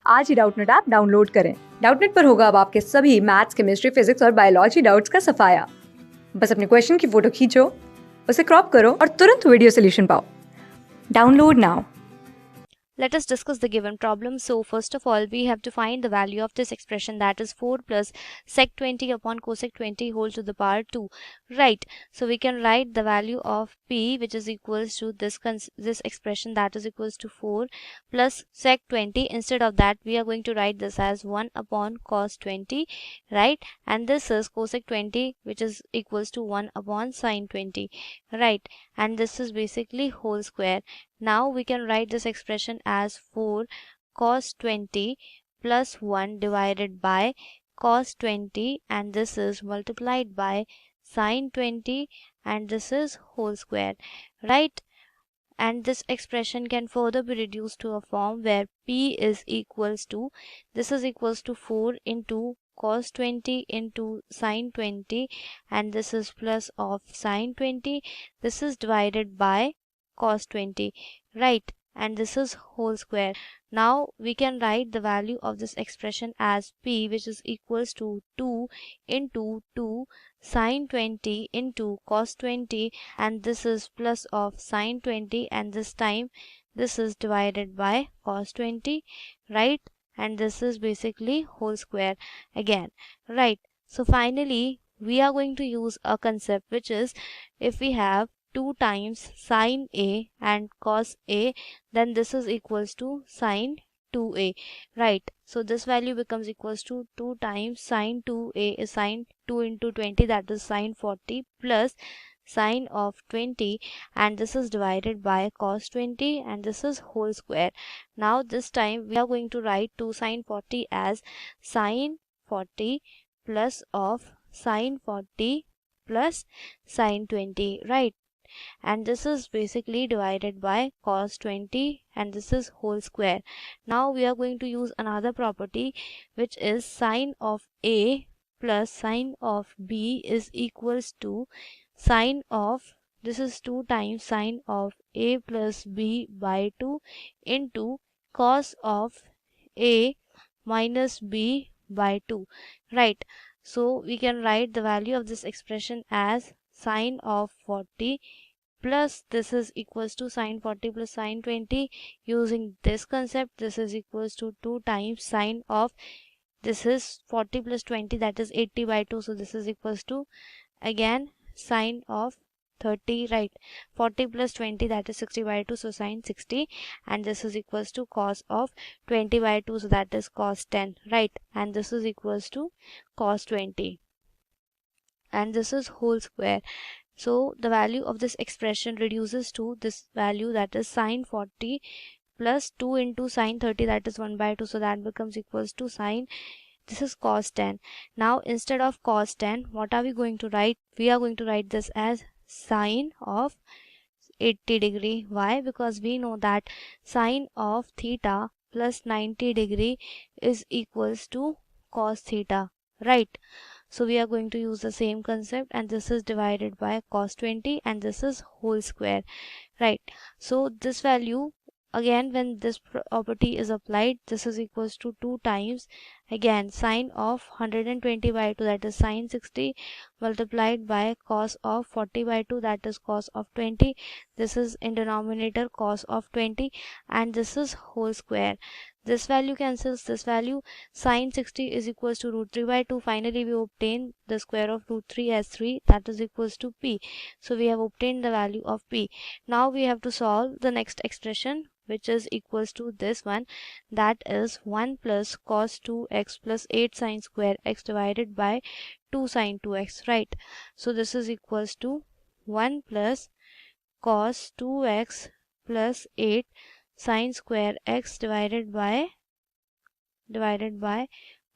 आज ही Doubtnut app download करें। Doubtnut पर होगा अब आपके सभी मैथ्स, केमिस्ट्री, फिजिक्स और बायोलॉजी डाउट्स का सफाया। बस अपने क्वेश्चन की फोटो खींचो, उसे क्रॉप करो और तुरंत वीडियो सोल्यूशन पाओ। Download now. Let us discuss the given problem. So first of all, we have to find the value of this expression, that is 4 plus sec20 upon cosec20 whole to the power 2. Right. So we can write the value of p, which is equals to this expression, that is equals to 4 plus sec20. Instead of that, we are going to write this as 1 upon cos20, right? And this is cosec20, which is equals to 1 upon sin20, right? And this is basically whole square. Now we can write this expression as 4 cos 20 plus 1 divided by cos 20, and this is multiplied by sin 20, and this is whole square, right? And this expression can further be reduced to a form where p is equals to, this is equals to 4 into cos 20 into sin 20, and this is plus of sin 20, this is divided by cos 20, right? And this is whole square. Now we can write the value of this expression as p, which is equals to 2 into 2 sin 20 into cos 20, and this is plus of sin 20, and this time this is divided by cos 20, right? And this is basically whole square again, right? So finally we are going to use a concept, which is if we have 2 times sin A and cos A, then this is equals to sin 2A, right? So this value becomes equals to 2 times sin 2A is sin 2 into 20, that is sin 40, plus sin of 20, and this is divided by cos 20, and this is whole square. Now this time we are going to write 2 sin 40 as sin 40 plus of sin 40 plus sin 20, right? And this is basically divided by cos 20, and this is whole square. Now we are going to use another property, which is sin of A plus sin of B is equals to sin of, this is 2 times sin of A plus B by 2 into cos of A minus B by 2, right? So we can write the value of this expression as sin of 40 plus this is equals to sin 40 plus sin 20. Using this concept, this is equals to 2 times sin of, this is 40 plus 20, that is 80 by 2, so this is equals to again sin of 30, right? 40 plus 20, that is 60 by 2, so sin 60, and this is equals to cos of 20 by 2, so that is cos 10, right? And this is equals to cos 20, and this is whole square. So the value of this expression reduces to this value, that is sin 40 plus 2 into sin 30, that is 1 by 2, so that becomes equals to sin, this is cos 10. Now instead of cos 10, what are we going to write? We are going to write this as sin of 80 degree. Why? Because we know that sin of theta plus 90 degree is equals to cos theta, right? So we are going to use the same concept, and this is divided by cos 20, and this is whole square, right? So this value, again when this property is applied, this is equals to 2 times again sin of 120 by 2, that is sin 60, multiplied by cos of 40 by 2, that is cos of 20. This is in denominator cos of 20, and this is whole square. This value cancels this value. Sin 60 is equals to root 3 by 2. Finally we obtain the square of root 3 as 3, that is equals to p. So we have obtained the value of p. Now we have to solve the next expression, which is equals to this one, that is 1 plus cos 2x plus 8 sin square x divided by 2 sin 2x, right? So this is equals to 1 plus cos 2x plus 8 sin square x divided by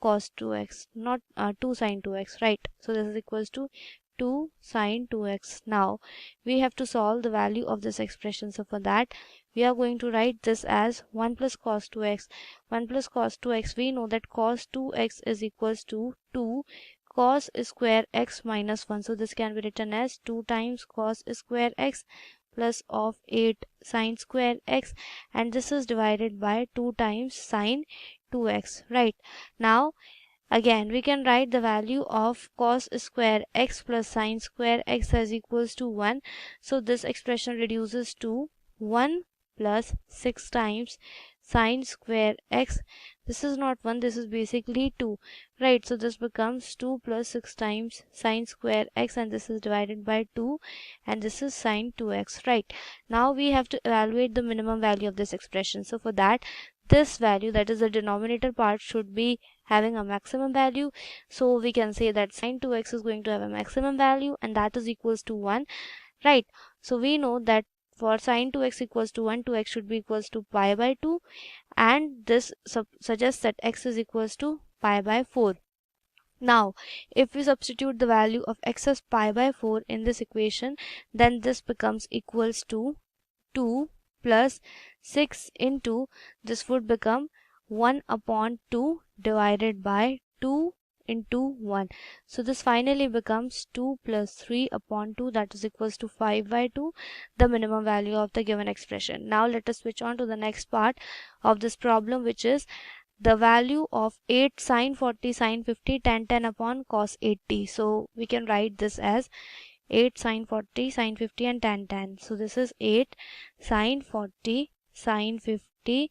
cos 2x, not 2 sin 2x, right? So this is equals to 2 sin 2x. Now we have to solve the value of this expression. So for that, we are going to write this as 1 plus cos 2x. 1 plus cos 2x, we know that cos 2x is equals to 2 cos square x minus 1. So this can be written as 2 times cos square x plus of 8 sin square x, and this is divided by 2 times sin 2x, right? Now again we can write the value of cos square x plus sin square x as equals to 1. So this expression reduces to 1 plus 6 times sin square x. This is not 1, this is basically 2, right? So this becomes 2 plus 6 times sin square x, and this is divided by 2, and this is sin 2x, right? Now we have to evaluate the minimum value of this expression. So for that, this value, that is the denominator part, should be having a maximum value. So we can say that sin 2x is going to have a maximum value, and that is equals to 1, right? So we know that for sin 2x equals to 1, 2x should be equals to pi by 2, and this suggests that x is equals to pi by 4. Now if we substitute the value of x as pi by 4 in this equation, then this becomes equals to 2 plus 6 into, this would become 1 upon 2 divided by 2 into 1. So this finally becomes 2 plus 3 upon 2, that is equals to 5 by 2, the minimum value of the given expression. Now let us switch on to the next part of this problem, which is the value of 8 sin 40 sin 50 tan 10 upon cos 80. So we can write this as 8 sin 40 sin 50 and tan 10. So this is 8 sin 40 sin 50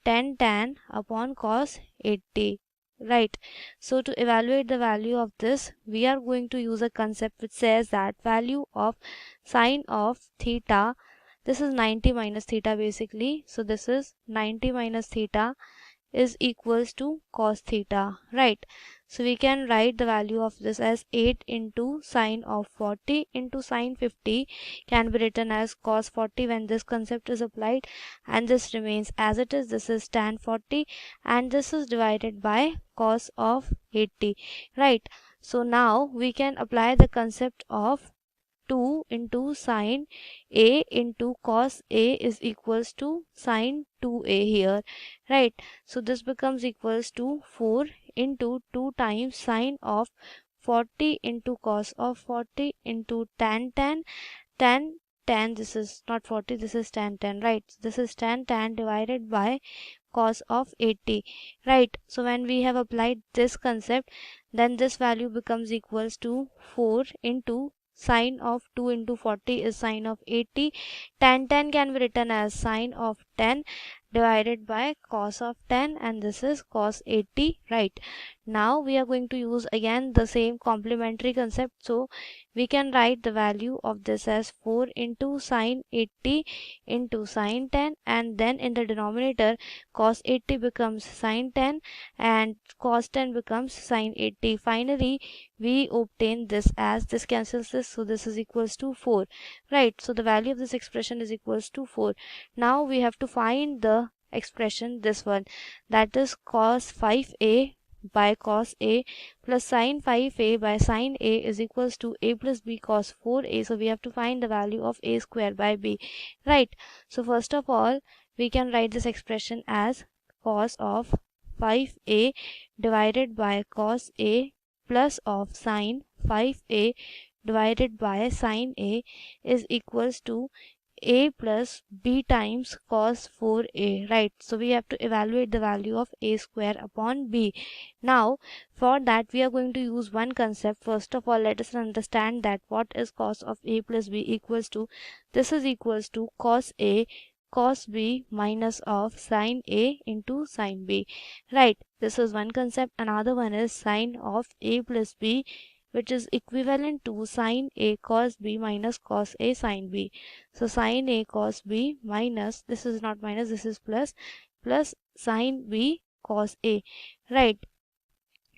tan upon cos 80, right? So to evaluate the value of this, we are going to use a concept which says that value of sine of theta, this is 90 minus theta basically, so this is 90 minus theta is equals to cos theta, right? So we can write the value of this as 8 into sine of 40 into sine 50 can be written as cos 40 when this concept is applied, and this remains as it is. This is tan 40, and this is divided by cos of 80, right? So now we can apply the concept of 2 into sine A into cos A is equals to sine 2A here, right? So this becomes equals to 4 into 2 times sine of 40 into cos of 40 into tan tan, this is not 40, this is tan, right? This is tan divided by cos of 80, right? So when we have applied this concept, then this value becomes equals to 4 into sine of 2 into 40 is sine of 80. Tan can be written as sine of 10 divided by cos of 10, and this is cos 80, right? Now we are going to use again the same complementary concept, so we can write the value of this as 4 into sine 80 into sine 10, and then in the denominator cos 80 becomes sine 10 and cos 10 becomes sine 80. Finally we obtain this as, this cancels this, so this is equals to 4, right? So the value of this expression is equals to 4. Now we have to find the expression, this one, that is cos 5a by cos a plus sin 5a by sin a is equals to a plus b cos 4a. So we have to find the value of a square by b, right? So first of all we can write this expression as cos of 5a divided by cos a plus of sin 5a divided by sin a is equals to a plus b times cos 4a, right? So we have to evaluate the value of a square upon b. Now for that we are going to use one concept. First of all, let us understand that what is cos of a plus b equals to, this is equals to cos a cos b minus of sin a into sin b, right? This is one concept. Another one is sin of a plus b, which is equivalent to sin a cos b minus cos a sin b. So sin a cos b minus, this is not minus, this is plus, plus sin b cos a, right?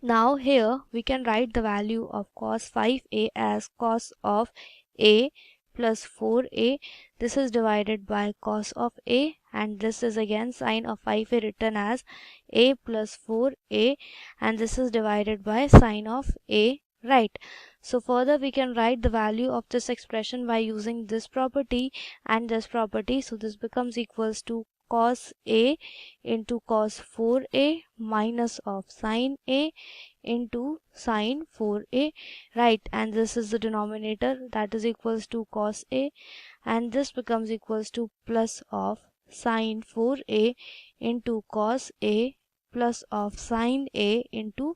Now here we can write the value of cos 5a as cos of a plus 4a. This is divided by cos of a, and this is again sin of 5a written as a plus 4a, and this is divided by sin of a, right? So further we can write the value of this expression by using this property and this property. So this becomes equals to cos a into cos 4a minus of sin a into sin 4a, right? And this is the denominator, that is equals to cos a, and this becomes equals to plus of sin 4a into cos a plus of sin A into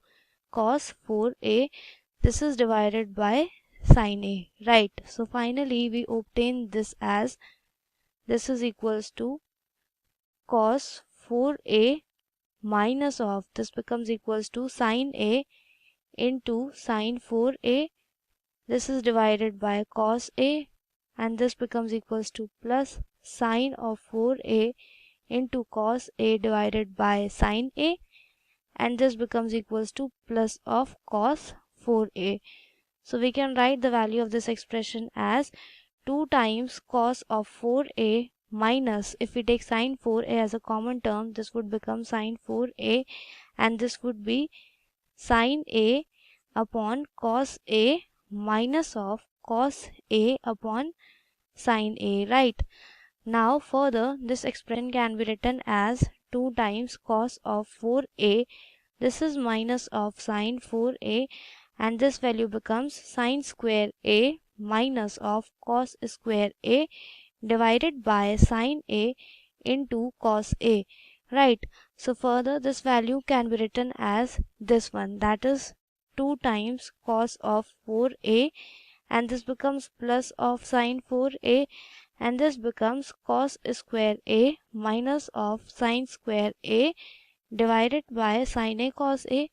cos 4A. This is divided by sin A, right? So finally we obtain this as this is equals to cos 4A minus of this becomes equals to sin A into sin 4A. This is divided by cos A, and this becomes equals to plus sin of 4A into cos A divided by sin A, and this becomes equals to plus of cos 4A. So we can write the value of this expression as 2 times cos of 4A minus, if we take sin 4A as a common term, this would become sin 4A, and this would be sin A upon cos A minus of cos A upon sin A, right? Now further, this expression can be written as 2 times cos of 4A. This is minus of sin 4A, and this value becomes sin square A minus of cos square A divided by sin A into cos A, right? So further, this value can be written as this one, that is 2 times cos of 4A, and this becomes plus of sin 4A, and this becomes cos square A minus of sin square A divided by sin A cos A,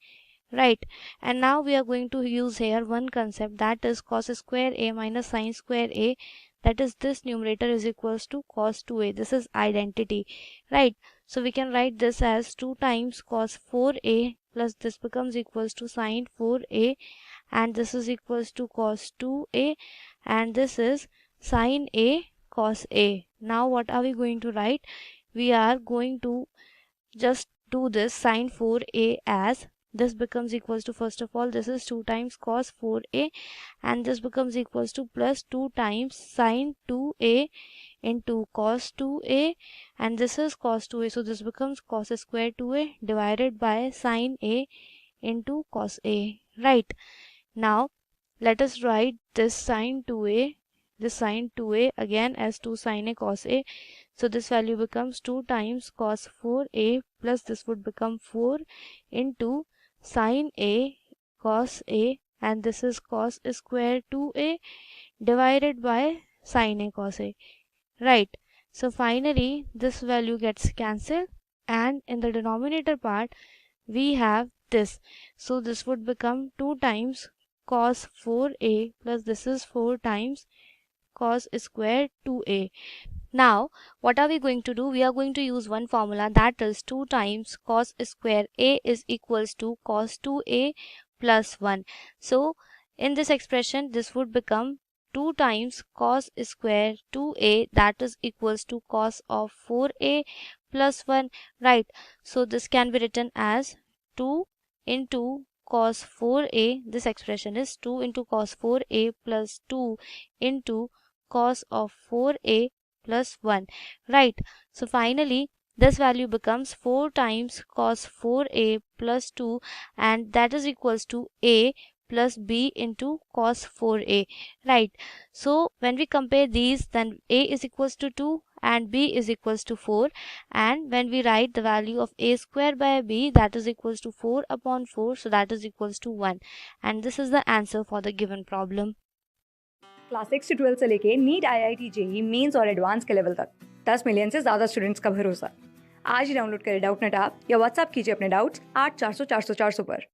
right? And now we are going to use here one concept, that is cos square A minus sin square A, that is this numerator is equals to cos 2A. This is identity, right? So we can write this as 2 times cos 4A plus this becomes equals to sin 4A, and this is equals to cos 2A, and this is sin A cos A. Now what are we going to write? We are going to just do this sin 4A as this becomes equals to, first of all, this is 2 times cos 4A, and this becomes equals to plus 2 times sin 2A into cos 2A, and this is cos 2A, so this becomes cos square 2A divided by sin A into cos A, right? Now let us write this sin 2A again as 2 sin A cos A. So this value becomes 2 times cos 4A plus this would become 4 into sin A cos A, and this is cos square 2A divided by sin A cos A, right? So finally this value gets cancelled, and in the denominator part we have this. So this would become 2 times cos 4A plus this is 4 times cos square 2A. Now what are we going to do? We are going to use one formula, that is 2 times cos square A is equals to cos 2A plus 1. So in this expression this would become 2 times cos square 2A, that is equals to cos of 4A plus 1, right? So this can be written as 2 into cos 4A, this expression is 2 into cos 4A plus 2 into cos of 4A plus 1, right? So finally this value becomes 4 times cos 4A plus 2, and that is equals to A plus B into cos 4A, right? So when we compare these, then A is equals to 2 and B is equals to 4, and when we write the value of A square by B, that is equals to 4 upon 4, so that is equals to 1, and this is the answer for the given problem. Class 6 से 12 से लेके NEET IIT JEE mains और advance के level तक 10 million से ज़्यादा students का भरोसा। आज ही डाउनलोड करें डाउटनट ऐप या व्हाट्सएप कीजिए अपने डाउट्स 8400 400 400 पर।